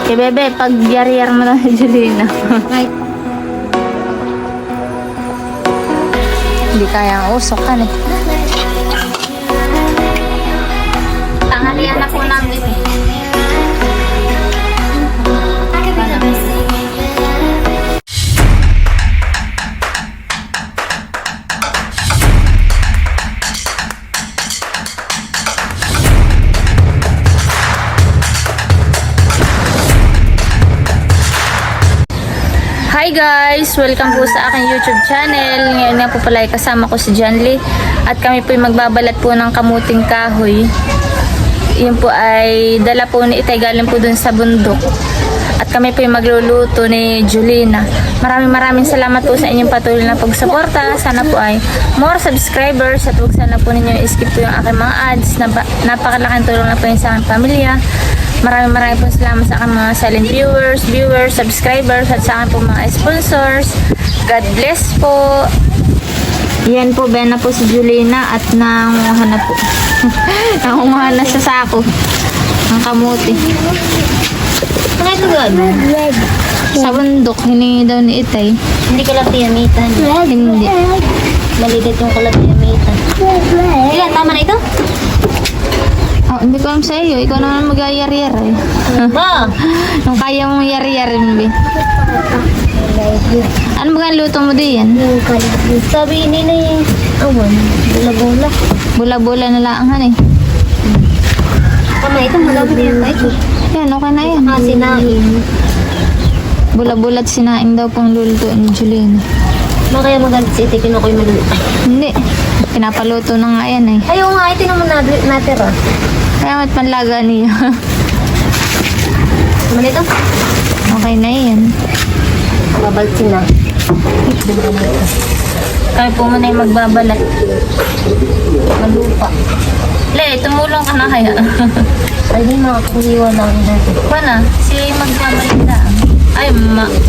Kay Bebe, pag yari-yar mo na si Julina. Right. Hindi kaya ang usok kan eh. Tanghalian na po namin eh. Hi guys! Welcome po sa aking YouTube channel. Ngayon nga po pala ay kasama ko si Janly at kami po ay magbabalat po ng kamuting kahoy. Yun po ay dala po ni Itay galing po dun sa bundok. At kami po ay magluluto ni Julina. Maraming salamat po sa inyong patuloy na pagsuporta. Sana po ay more subscribers at huwag sana po ninyo i-skip po yung aking mga ads. Napakalaking tulong na po yun sa aking pamilya. Maraming po salamat sa aking mga silent viewers, subscribers at sa aking po mga sponsors. God bless po. Yan po, Ben na po si Julina at nangunguha na po. Nangunguha na sa sako ng kamuti. Ano ito gano'n? Sa bundok, hiningi daw ni Itay. Hindi ka lang tiyamitan. Hindi. Malilit yung kalatiyamitan. Ilan, tama na ito? Oh, hindi ko alam sa iyo. Ikaw naman mag-ayar-yar eh. Ma! Nung kaya mong yar-yarin, be. Ano ba ang luto mo diyan? Sabi nila yung awan, bula-bula. Bula-bula na laangan eh. Tama, ito malapit na yung ito. Yan, okay na yan. Sinain. Bula-bula at sinaing daw pong luluto ni Julina. Kaya magalit si ito, kinukoy maluluto. Hindi. Pinapaluto na nga yan eh. Ayaw nga, ito naman natira. Kaya mat panlaga niya. Naman ito? Okay na yan. Babalsin na. Kaya po muna yung magbabalat. Malupa. Le, tumulong ka na kaya. Ay, di makakuliwan lang natin. Pana, si magbabalat na. Ay,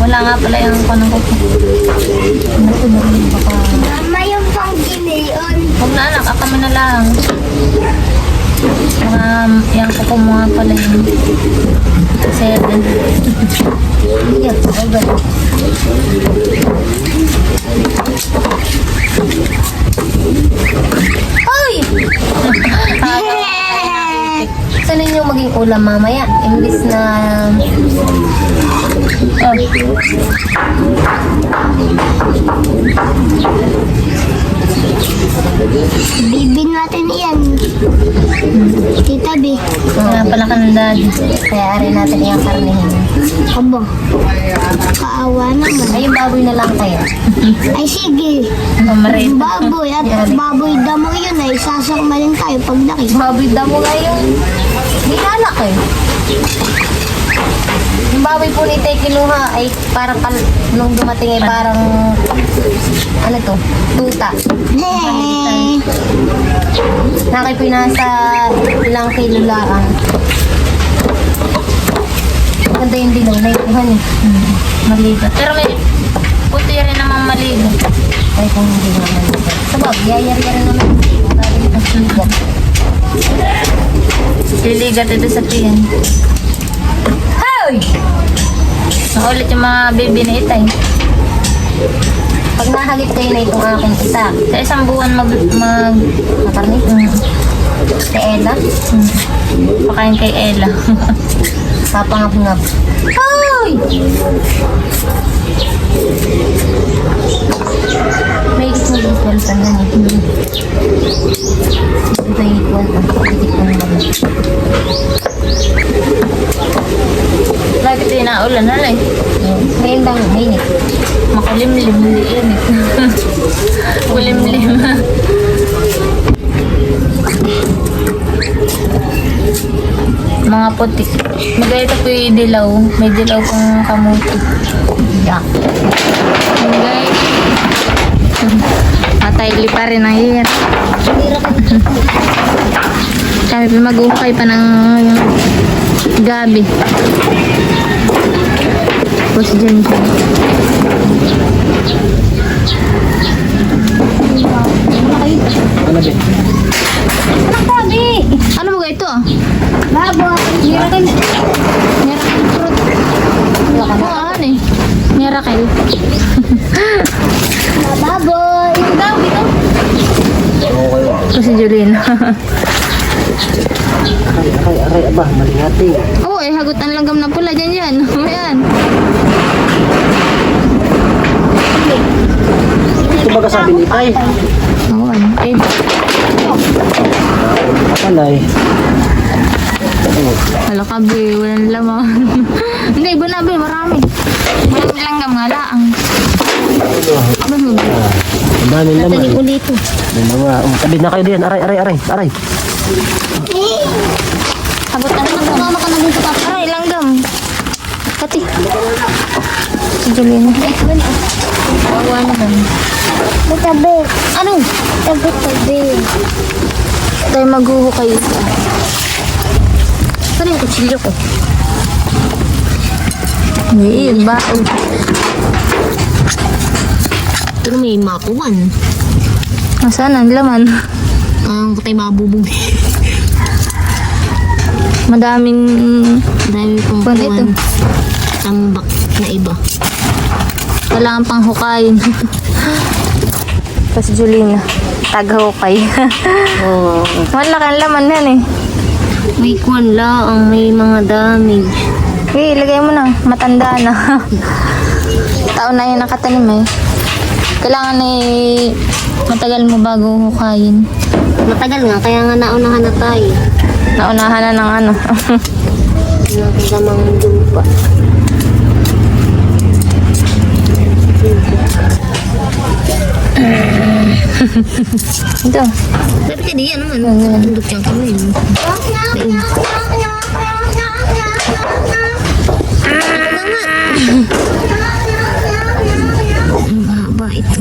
wala nga pala yung kanong ko. Ano ito na rin baka... Mama, yung pang ginayon. Huwag na anak, kami na lang. Yung kuko mo nga pala yung 7. Yan, agad. Ay! Saan yung maging ulam mamaya? Imbis na... Oh. Bibin natin yan. Tita B. Wala pala ka ng daddy. Kaya rin natin yung karnihin. Aba. Kaawa naman. Ay, yung baboy na lang kaya. Ay, sige. Mamarit. Baboy at baboy damo yun ay sasakmalin tayo pag laki. Baboy damo ngayon. Ginalak eh. Yung baboy po ni Tay kinuha ay parang nung dumating ay parang ano to, tuta. Hey. Nakay nasa ilang kilo lang. Ganda yung dilaw na ikuhan eh. Maligat. Pero may puti rin namang maligat. Ay kung hindi naman. Sabag, yayari-yari naman. Marami itong sugat. Liligat ito sa tiyan. Hoy! Naulit yung mga baby na Itay. Pag nahagip kayo na itong aking isa, Sa isang buwan makarni? Si Ella, pakain kay Ella. papangap-ngap. Hoy! May ikot mo dito sa na niya. Ito yung ikot. Ikot mo naman. Bakit din naulan na lang? Ngayon bang mainit? Makulimlim, hindi init. Kulimlim. Mga puti. Magayta po yung dilaw. May dilaw pong kamuti. Yak. Okay. Patayli pa rin ang iyan. Kami pa mag-ukay pa ng gabi. Tapos dyan. Ano ba? Ano ba ito? Baboy. Meron kang fruit. si Julina. Aray, aba, malingati. Oo, hagot ang langgam na pula dyan yan. Ayan. Ito ba kasabi ni Tay? Oo, ano. Eh, Palay. hala ka, be. Walang laman. Hindi, iba na, be. Marami. Maraming langgam nga laang. Aba mo, be. Ang dami naman. Talig ulit ito. Tabi na kayo diyan. Aray. Hagot ang langgam. Mama ka na dito pa. Aray, langgam. Kati. Si Julina. Wawa naman. Tabi. Ano? Tabi. Tayo maghuhukay isa. Saan yung kutsilyo ko? Hindi, yun ba? Pero may makuwan. Nasaan ang laman? Ang patay mabubog. Madaming... Dami pong Kung ito. kuwan. Tambak na iba. Kailangan pang hukayin. Tapos Julina, taga-hukay. Oo. Malaki ang laman yan eh. May kuwan lang. May mga damage. Okay, ilagay mo na. Matanda na. Taon na yun nakatanim eh. Kailangan eh matagal mo bago hukayin. Matagal nga. Kaya nga naunahan na tayo. Naunahan na ng ano. Nakagamang lupa. Ito. Ba't ka diyan naman? Tundok siyang kamay. Ang haba ito.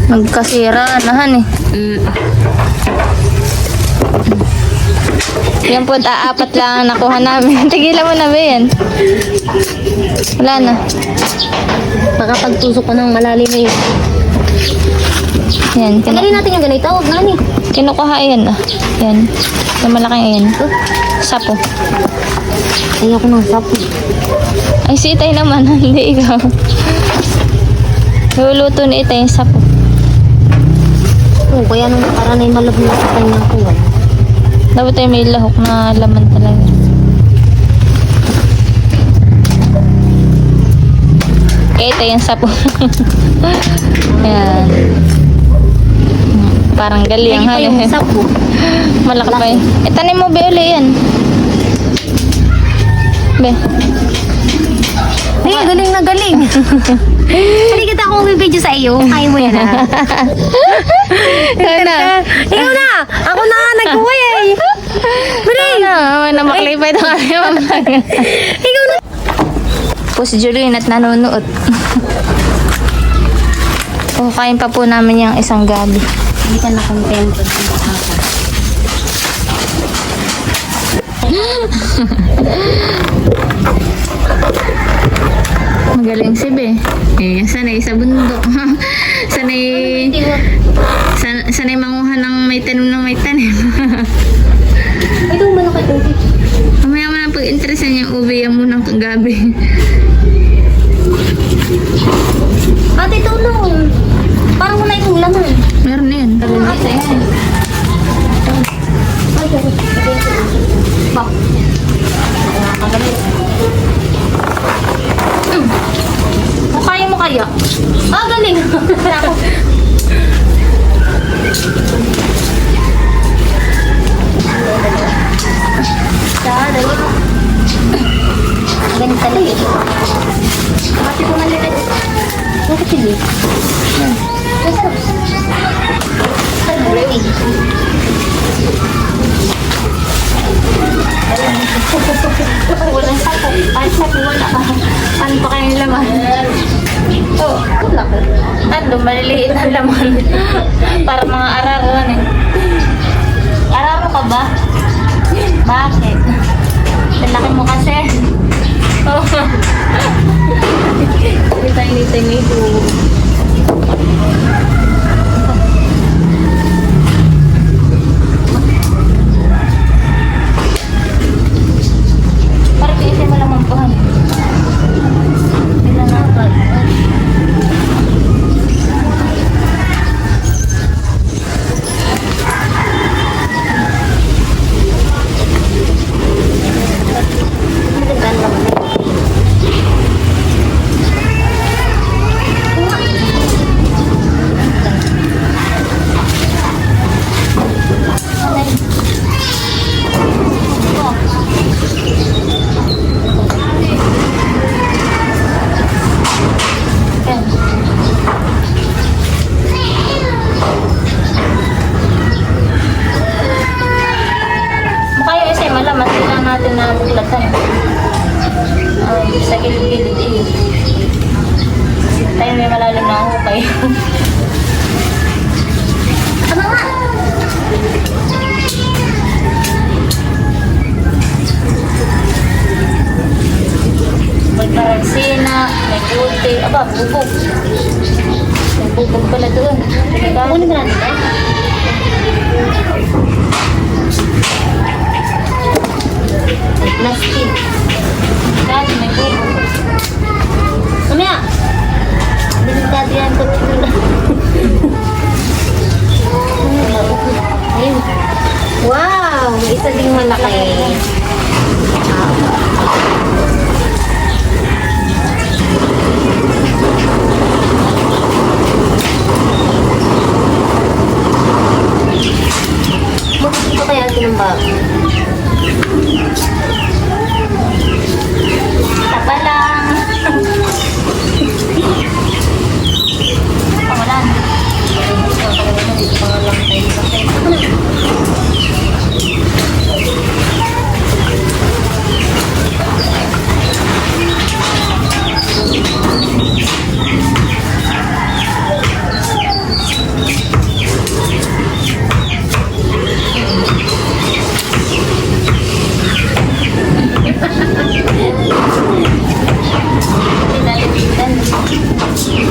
Nagkasira nahan eh. Yan po, apat lang ang nakuha namin. Tigilan mo na ba yan? Wala na. Baka pagtusok ko ng malalim eh. Yan, Tagalin natin yung ganito. Huwag nga ni. kinukuha yan ah. Yan. Yung malaking yan. Sapo. Ayoko ng sapo. Ay, si Itay naman. Hindi ikaw. Luluto ni Itay yung sapo. Oo, kaya nung nakaraan ay malab na sa kanyang kuwan. Dapat ay may lahok na laman talaga. Kaya Itay yung sapo. Yan. Parang gali ang Ito yung sapo. Malaki pa yun. Tanim mo, Be, uli yan. Be. Ay, galing na galing. Halika kita akong video sa iyo. Kaya mo yan ah. Ikaw na. Ikaw na! Ako na nga nagkuha eh. Ikaw na. Namaklipay ito kami. Ikaw na! Po si Julina at nanonood. Kain pa po namin yung isang gabi. Hindi ka na kontento. Magaling si Be. Eh, sanay sa bundok. sanay sanay manguha ng may tanim na may tanim. Ito ba nakatuloy? Mamaya mo na pag-interesan yung ube yan mo ng gabi. Ate, tulong. Parang wala yung laman. Meron na yan. Kaya mo kaya? Ah, galing. Dali mo. Ganun talaga. Mati ko na nila. Bakit hindi? Ready. Walang sapo. Ay, sapo wala. Ano pa kayong laman? Oh, wala ko. Ano, maliliit na laman. Para mga araruan eh. Araro ka ba? Bakit? Laki mo kasi. Oh. Litay nito. Parang piisin mo lang mampuhan. Ilan na ba? Ay. May paransina, may puti. Aba, bubog. May bubog pala doon. Kunin ba natin eh? May plastic. Dati may bubog. Mamaya! Delikado yan ko. Ayun. Wow! May isa ding malaki. Magkito kaya ito ng bago? Tapa lang. Pangalan.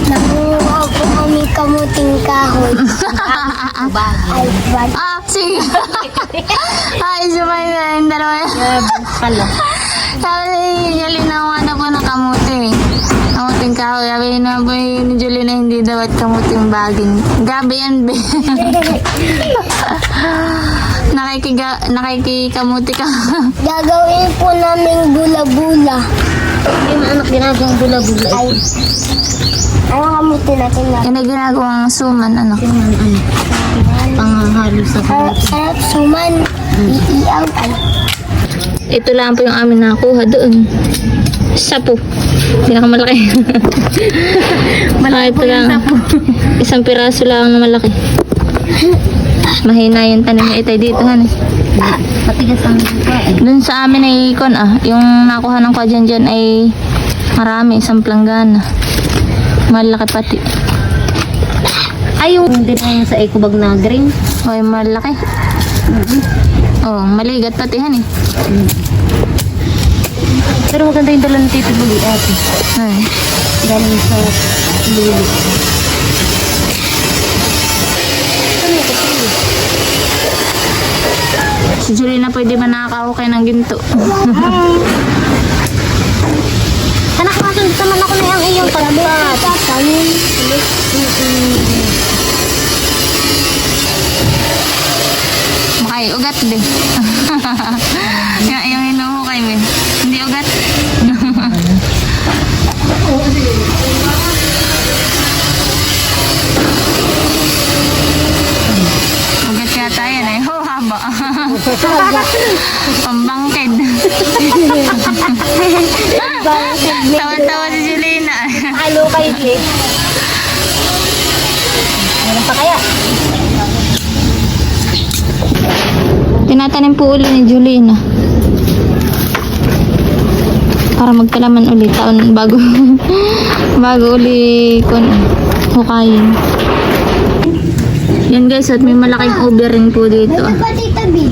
Nakuha po kami kamuting kahoy. Ay, bag. Ah, sige. Ay, sabay na yung dalawa. Pala. Sabi ni Jolene na po ng kamuti. Kamuting kahoy. Sabi na po ni Jolene na hindi daw at kamuting baging. Gabi yan, be. Nakikikamuti ka. Gagawin po namin bula-bula. Hindi mo anak ginagawang bula-bula. Ay, ano kamuti natin na? Yan ay ginagawang suman, ano? Panghahalo sa Sarap suman. Iiaw. Ay, Ito lang po yung amin nakakuha doon. Sapo. Pinakamalaki. Malaki ito lang. Isang piraso lang na malaki. Mahina yung tanim na itay dito, han. Patigas ang lupa eh. Doon sa amin ay yung nakuha ng kwa dyan ay marami, isang planggana. Malaki pati. Ay, yung din na sa ecobag na green. Ay, malaki. Oh, maligat pati, han eh. Pero maganda yung dala ng tito buli ate. Ay. Galing sa lulu. Si Julie na pwede ba nakakahukay ng ginto? Anak, masunod naman ako na yung iyong pagbat. Makay, ugat din. yung hinuhukay mo. Hindi ugat. Ugat yata yan eh. Oh, haba. Pambangkid. Tawa-tawa si Julina. Halo kayo, Jay. Meron pa kaya? Tinatanim po uli ni Julina. Para magkalaman uli taon bago bago uli hukayin. Yan guys, at may malaking ubi rin po dito. ito pa titabi.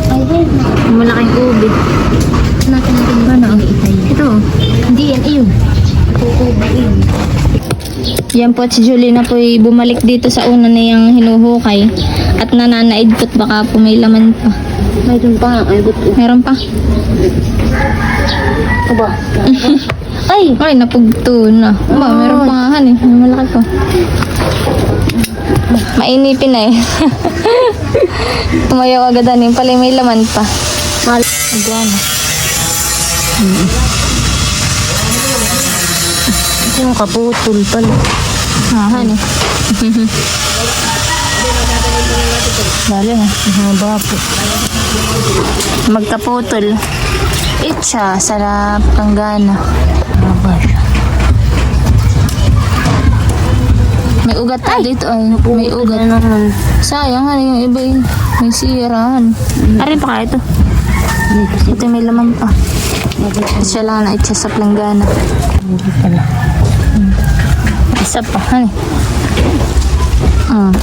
Ay, wait na. May malaking ubi. Natin Ano? Ito. Hindi yan, iyon. Uubuin. Yan po at si Julina po ay bumalik dito sa una niyang hinuhukay at nananaid po't baka po may laman pa. Mayroon pa nga, ay buto. Meron pa. Aba. Ay, napugto na. Aba, meron pa nga han eh. May malaki pa. Mainipin na eh. Tumayaw agad han. Pala may laman pa. Agana. Ito yung kaputol pala. Han eh. Dali na. Haba po. Magkaputol. Itcha, sarap, planggana. Haba siya. May ugat pa dito ay. May ugat. Sayang ano yung iba yun. May sirahan. Arin pa kaya ito. Ito may laman pa. Siya lang na itcha sa planggana. Hindi pala. Isa pa. Hani.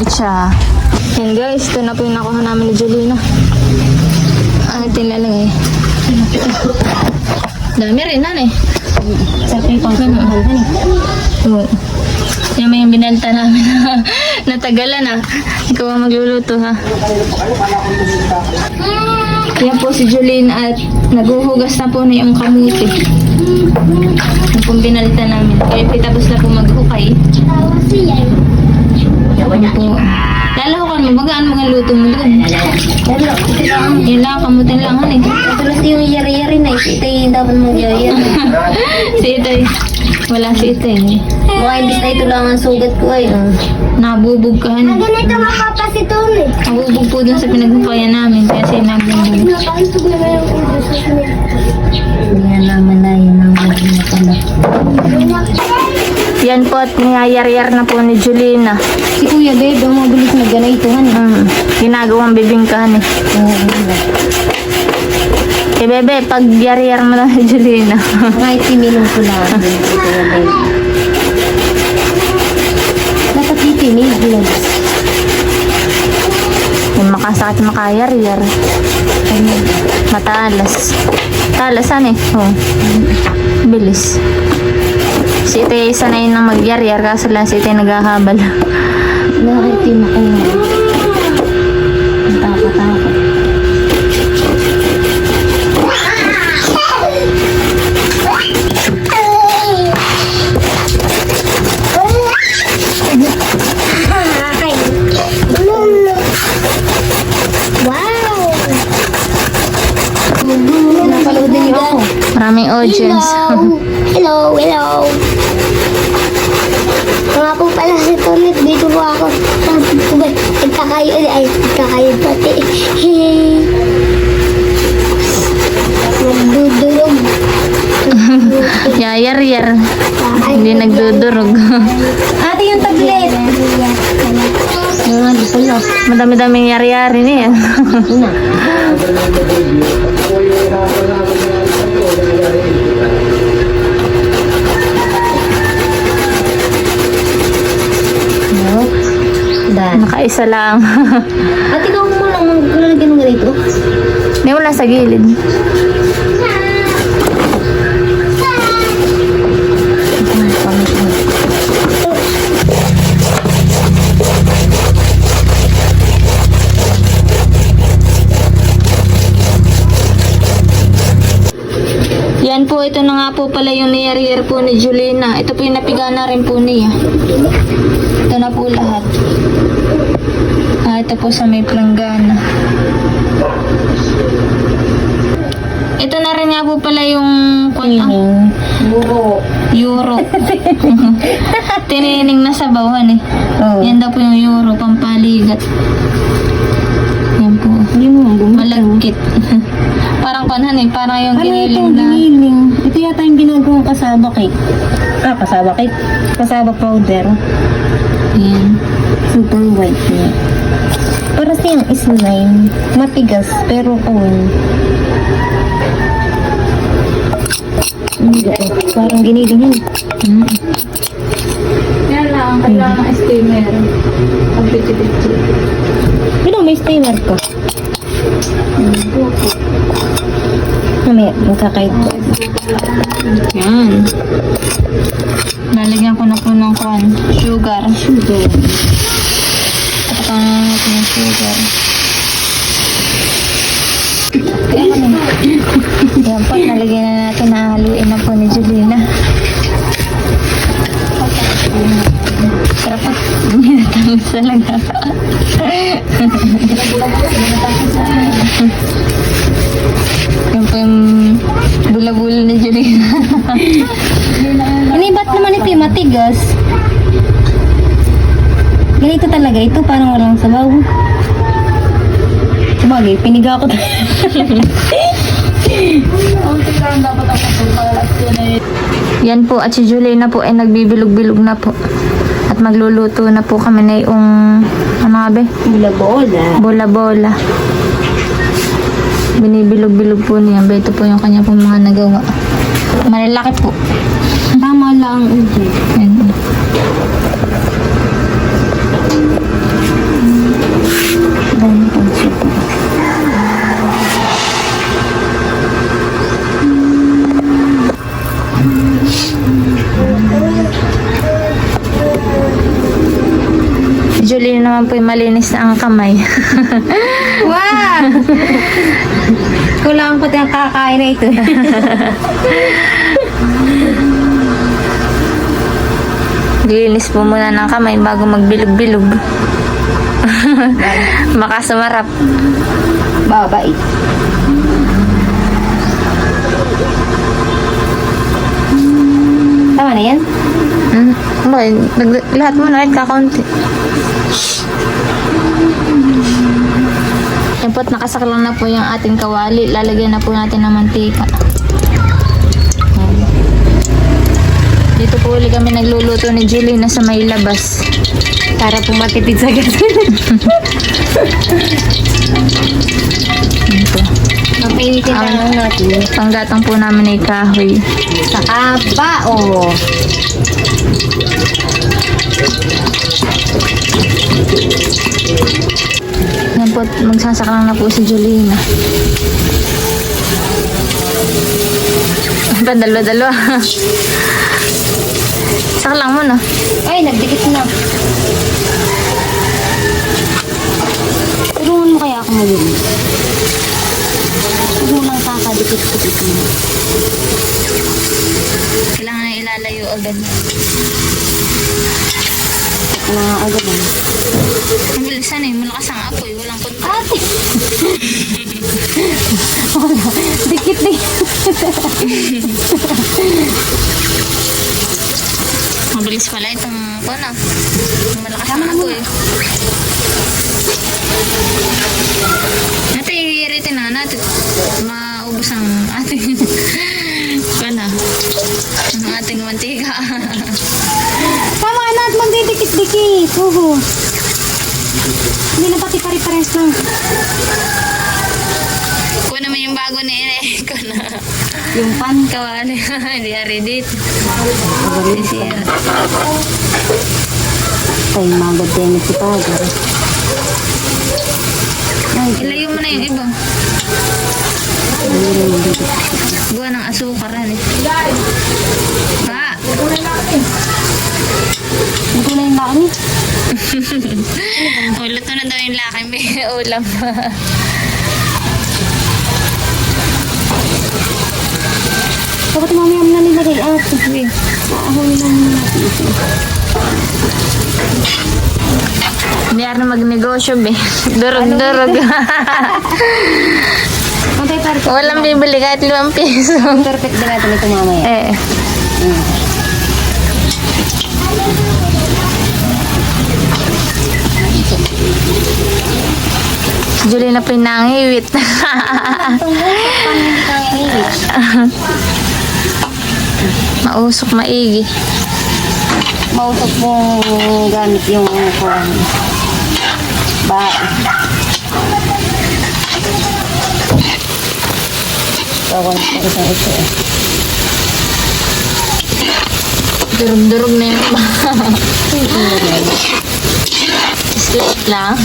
Itsa. Yan guys, ito na po yung nakuha namin ni Julina. Ito yung lalagay. Dami rin, hani. Sa pipang sumahan, hani. Oo. Yan may yung binalta namin na natagalan ah. Ikaw ang magluluto ha. Yan po si Julina at naghuhugas na po na yung kamuti. Yan pong binalta namin. Kaya tapos na po maghukay. Yan po. Lalahukan mo, bagaan mo ang luto mo doon. Yun lang, kamutin lang han eh. Tapos yung yari-yari na, ito yung dapat mong yari-yari. Si Itay. Wala si Itay. Mga imbis na ito lang ang sugat ko ay. Nabubog ka han. Ganito makapasito eh. Nabubog po dun sa pinaghukayan namin. Kaya siya nabubog. Yan naman na yun ang mga na pala. Yan po at niyayar-yar na po ni Julina. Si Kuya Bebe, ang mabilis na ganitohan. Ginagawang bibingkahan eh. Eh bebe, pag yar-yar mo lang si Julina. Kahit timinong ko lang. Dapat ditinig, gloves. Yung makasakit makayar-yar. Matalas. Talasan eh. Oh. Bilis. Si Ite sanay na magyar-yar kaso lang si Ite naghahabal. Nakaitim ako nga. Ang takot-takot. Napalood din ako. Maraming audience. Hello, hello. Mga po pala si Tonet, dito po ako. Nagkakayo pati. Nagdudurog. Yayar-yar. Hindi nagdudurog. Ate yung tablet. Di pala. Madami-daming yar-yari niya. Nakaisa lang. Ate, ikaw mo lang maglalagyan ng ganito. Hindi wala sa gilid. Yan po, ito na nga po pala yung niyar-yar po ni Julina. Ito po yung napiga na rin po niya. Ito na po lahat. Ito po sa may planggana. Ito na rin nga po pala yung euro. Tinining na sa bawan eh. Yan daw po yung euro, pampaligat. Yan po. Malagkit. Parang panhan eh, parang yung giniling na. Giniling. Ito yata yung ginagawang kasaba cake. Kasaba cake. Kasaba powder. Yan. Super white niya. Para siyang slime. Matigas, pero kawan. Parang giniling yun. Yan lang, kailangan ng steamer. Pag-pichi-pichi. May steamer ka. Mamaya, magkakait ko. Yan. Lalagyan ko na po ng sugar. Tapang natin yung sugar. Yan po, nalagyan na natin, nahaluin na po ni Julina. Sarap po. Minatamis talaga. Yan po yung bula-bula ni Julina. Ba't naman ito yung matigas? Ganito talaga ito, parang walang sabaw. Sabagay, piniga ko Yan po, at si Julina po ay nagbibilog-bilog na po. At magluluto na po kami na yung, ano nga be? Bola-bola. Bola-bola. Binibilog-bilog po niya. Ito po yung kanya pong mga nagawa. Malalaki po. Tama lang. Yan. naman po malinis na ang kamay. Wow! Kulang pati ang kakain na ito. Linis po muna ng kamay bago magbilog-bilog. Makasumarap. Babait. Tama na yan? Lahat mo na kahit kakaunti. Yan po't nakasaklang na po yung ating kawali. Lalagyan na po natin ng mantika. Yan. Dito po ulit kami nagluluto ni Julie na sa may labas. Para po matipid sa gas. Yan po. Mapainitin lang natin. Panggatang po namin ay kahoy. Sa kaba, oh. Yan po, magsasaklang na po si Julina. Dalawa-dalawa. Saklang mo na. Ay, nagdikit na. Tulungan mo kaya ako mag-yun. Huwag mo lang kakadikit-dikit mo. Kailangan na ilalayo agad. Na agad mo. Ang bilisan eh, malakas ang apoy, walang kontak. Ate! Wala. Dikit-dikit. Mabilis pala itong kuna. Malakas ang apoy. Ito i-irritin na natin. Maubos ang ating kuna. Ang ating mantika. Tama na at magdidikit-dikit. Oo. Hindi na pati pare-pares lang. Kuha naman yung bago ni Ere. Kuna. Yung pan. Kawali. Hindi aridit. Ay, magod si Pago. Ay, Ilayo mo na yung iba. Buwa ng asukar yan eh. Ha? hindi na yung laki. Ulat na daw yung laki. May ulam pa. Dapat mamaya mo na nilagay at ahon lang natin. Hindi na magnegosyo be. Durog-durog. Matay perfect. Walang bibili kahit 5 piso. Perfect din natin ito mamaya. Eh. Si Julie na pinangiwit. Mausok, maigi. Mausap mong gamit yung ba. Tawag ko sa ito. Durog-durog na yung Slate lang.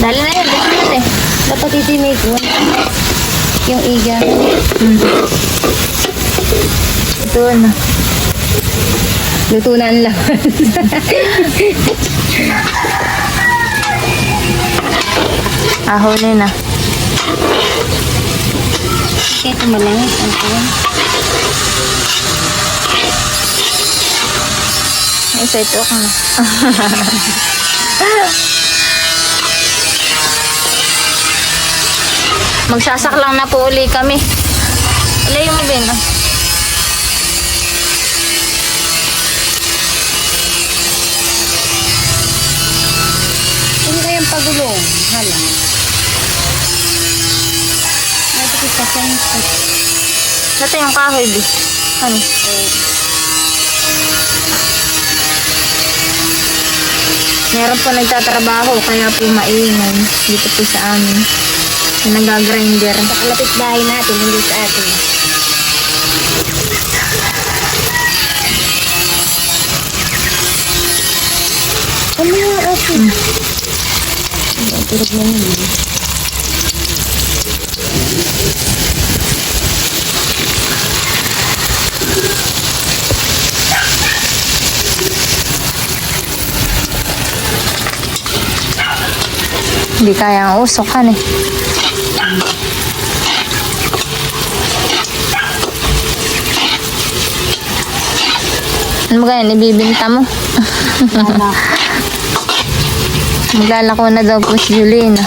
Dali na yun. Dali na eh. Dapat itimate mo yung iga. Ito na. Luto na ang laman. Ahonin na. Ito malangit. Ang tuwan. Isa ito ako na. Magsasaklang na po uli kami. Ilayo mo Ben. Ano kayang pagulong? Hala. Nagkikit pa siya yung Nato yung kahoy, B. Ano? Meron po nagtatrabaho, kaya po maingay dito po sa amin. Yung nag-grinder. sa kalapit bahay natin, hindi sa atin. Ano nga atin? Turog na yun. Hindi kaya ang usok kan eh. Ano ba ganyan? Ibibinta mo? Maglalako na daw po si Julina.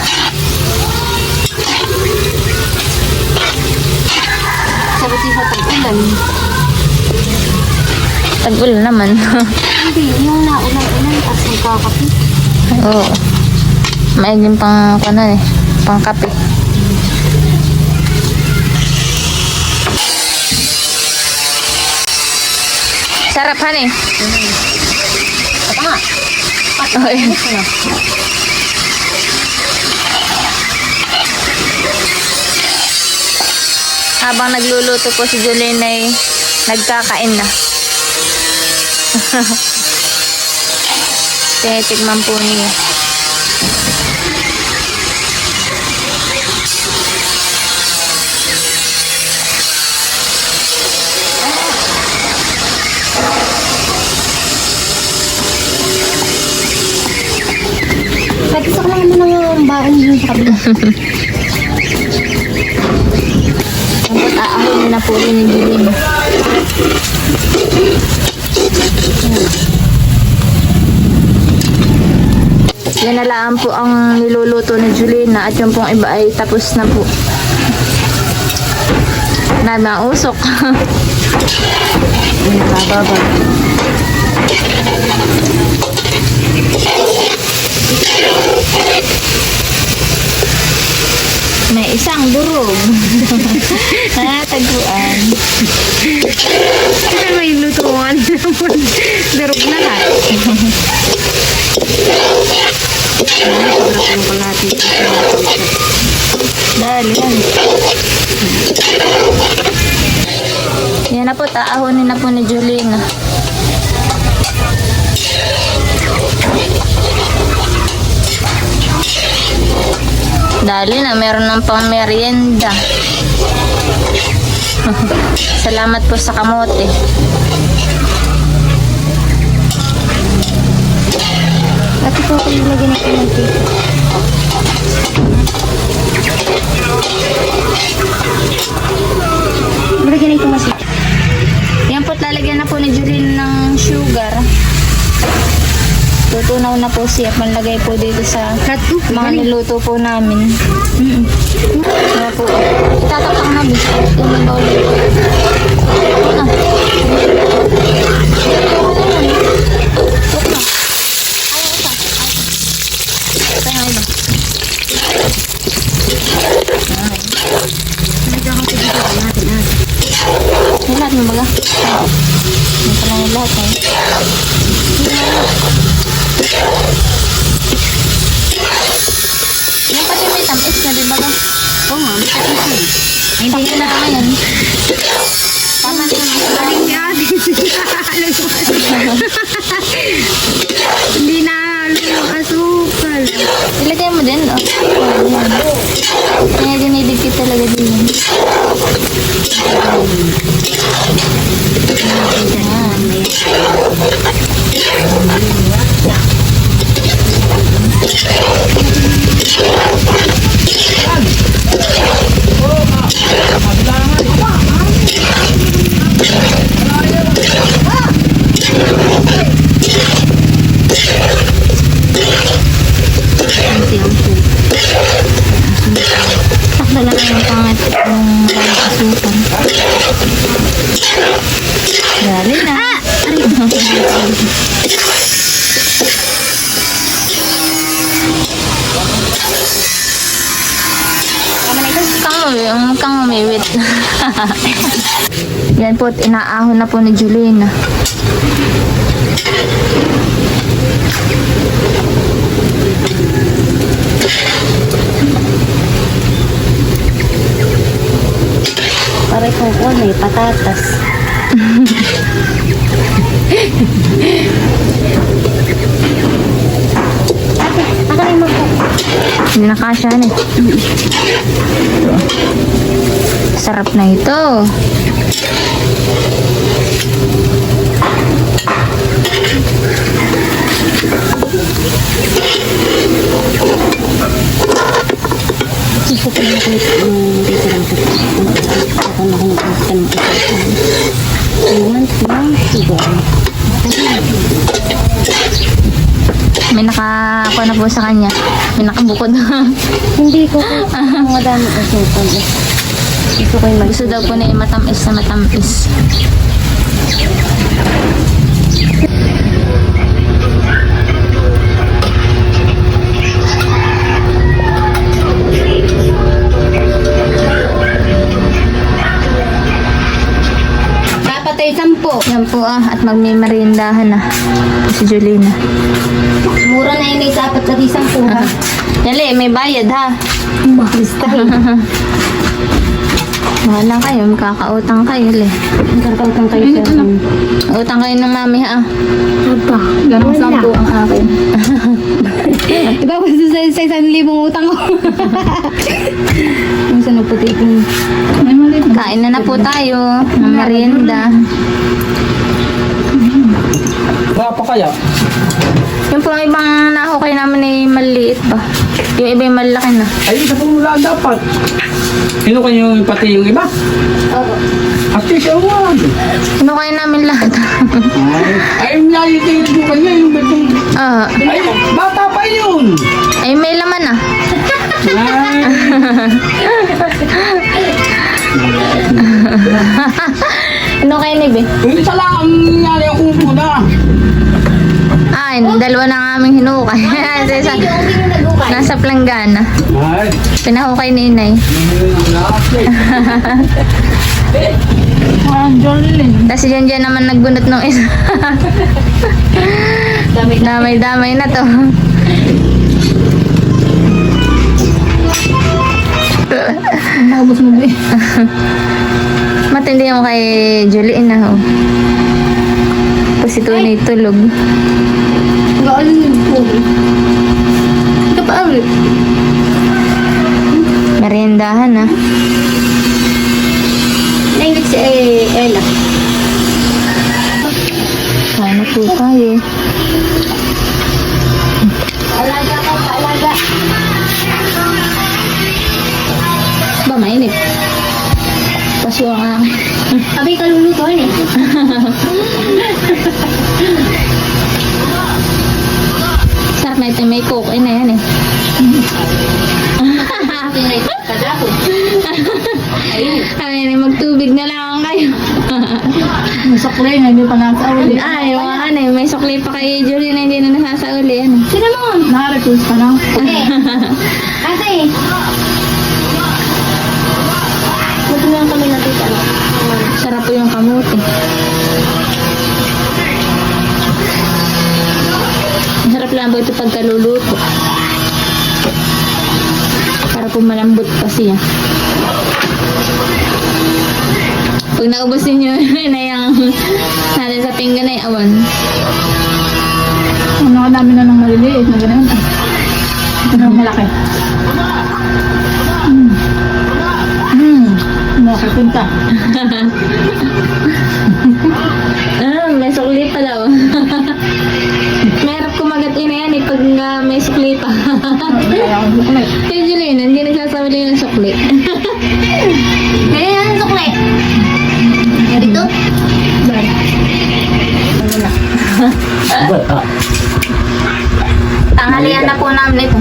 Sabi siya tag-ulan. Tag-ulan naman. Hindi, yung naulan-ulan at nagkakapit. Oo. Maiging pang kanan eh. Pang kape. Sarap han eh. Ito nga. Okay. Habang nagluluto po si Jolene ay nagkakain na. Tinitikman po niya. Pagkisa ko lang naman ang baon dun sa kabila. Dapat aahoy na po rin ni Jolene. Yan na lang po ang niluluto ni Julina at yung pong iba ay tapos na po. Nanausok. Nakababa. May isang durog. Tagpuan. Kasi may lutuan. Darog na lahat. Sobrang kong kalati. Dali yan. Yan na po, taahonin na po ni Julina. Dali na, meron ng pang merienda. Salamat po sa kamote. At ito ko ilagyan natin ng cake. Ilagyan na ito masik. Yan po, lalagyan na po ni Julina ng sugar. Tutunaw na po siya. Manlagay po dito sa mga niluto po namin. Kaya po, itatakang na biscuit. Yan ang bawal. Ano? Ito yung iba. Ilagyan ko dito natin. Yung lahat mo baga? Yung pala yung lahat eh. Yung pati may tamis na, di ba ba? Oo nga, may tayo. Hindi na ngayon. Tama na yung Galing niya. Hindi na halo yung asukal. ilagay mo din, oh. Ayan. Kaya dinidikit talaga din yun. Ayan. Sakto lang yung pangit yung maraming asukan. Dali na. Kang umiwit. Yan po, inaahon na po ni Julina. Pare ko ko, may patatas. Ako rin magpo. Hindi nakasyan eh. Ito. Sarap na ito. May nakakuha na po sa kanya. May nakabukod. Hindi ko mga dami kasi ito. Gusto ko yung Gusto daw po na yung matamis na matamis. dapat ay 10. Yan po at magmimerindahan na si Julina. Mura na yun ay dapat lagi 10 ha. Yali, may bayad ha. Mahal tayo. Mahal lang kayo, makakautang kayo le. Karkang kayo sa Utang kayo ng mami ha. Aba. Ganun Wala. 10 ang akin. Diba gusto sa 1,000 utang ko? Yung sa nagputi kong... Kain na po tayo ng merienda. Wala pa kaya? Yung po ibang nahukay namin ay maliit pa. Yung iba yung malaki na. Ay, isa pong wala dapat. Sino kayo yung pati yung iba? Oo. At siya wag. Hinukay namin lahat. Ay, naitin ko kayo yung betong... Ah, Ay, bata pa yun. ay may laman ah. Ay, Hinukay ni Be. yung isa lang ang nangyari akong muna. Ay, dalawa na nga aming hinukay. Sa isa, Hindi yung nagukay. nasa planggana. Ay, Pinahukay ni Inay. yun ang lahat eh. Tapos dyan naman nagbunot ng isa. Damay-damay na to. Naubos mo ba eh? Matindi mo kay Julie na ho. Tapos ito na itulog. Gawalin yung pugi. Ito pa ulit. Meriendahan na. Naingit si Ella. Kain na po tayo. Alaga ka, alaga. Ba, mainit. Paso ang akin. Sabi ka lulutuin eh. Sarap na ito may coke. Ay na yan eh. Pinay ka dapo. Ay, magtubig na lang kayo. Masakli na, hindi pa nasauli. Ay, mga ano eh, may sukli pa kay Julie na hindi na nasasauli. Ano? Sino mo? Naka-request pa lang. Okay. Kasi, buti lang kami natita. Sarap po yung kamuti. Sarap lang po ito pagkaluluto. Para po malambot pa siya. Pag naubos ninyo na yung natin sa pinggan ay awan. Ano ka namin na ng maliliit na gano'n. Ito na malaki. Nakapunta. May sukli pa daw. Mahirap kumagat ina yan eh pag may sukli pa. Kaya ako buklit. Kaya Julina, hindi nagsasawali ng sukli. Kaya yan, sukli. Dito? Tanghalian na po namin ito.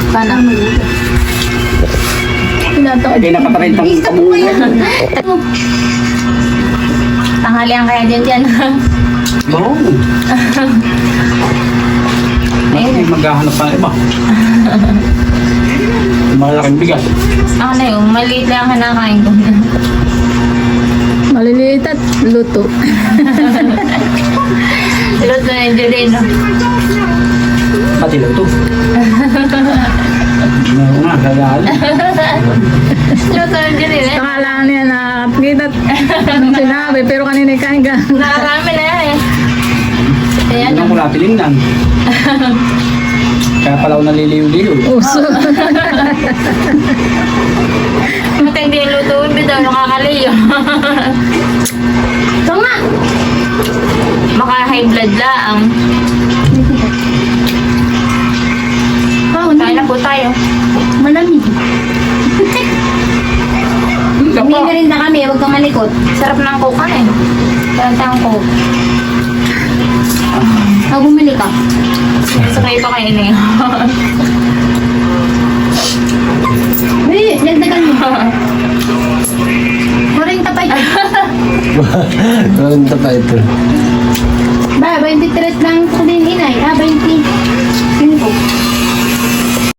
Paano? Hindi napatarintang kabuhay. Tanghalian kaya dyan. Oo. Ay, maghahanap pa ng iba. Malaking bigas. Ako na yun, maliit lang ang kinakain ko. Maliliit at luto. Luto na yung Julina. Pati lang ito. Oo nga, kagala. Luto na yung Julina. Akala niya na kita nung sinabi, pero kanina kain ka. Nakarami na yan eh. Ayan. Ano ko natin lindan. Kaya pala ako naliliw-liw. Uso. Matindi yung luto, bitaw, nakakaliyo. Ito nga. Maka-high blood lang. Kain na po tayo. Malamig. Hindi ka pa. Umiga rin na kami. huwag kang malikot. Sarap ng coke eh. Parang tayong coke. Huwag bumili ka. Sa kayo pa kainin.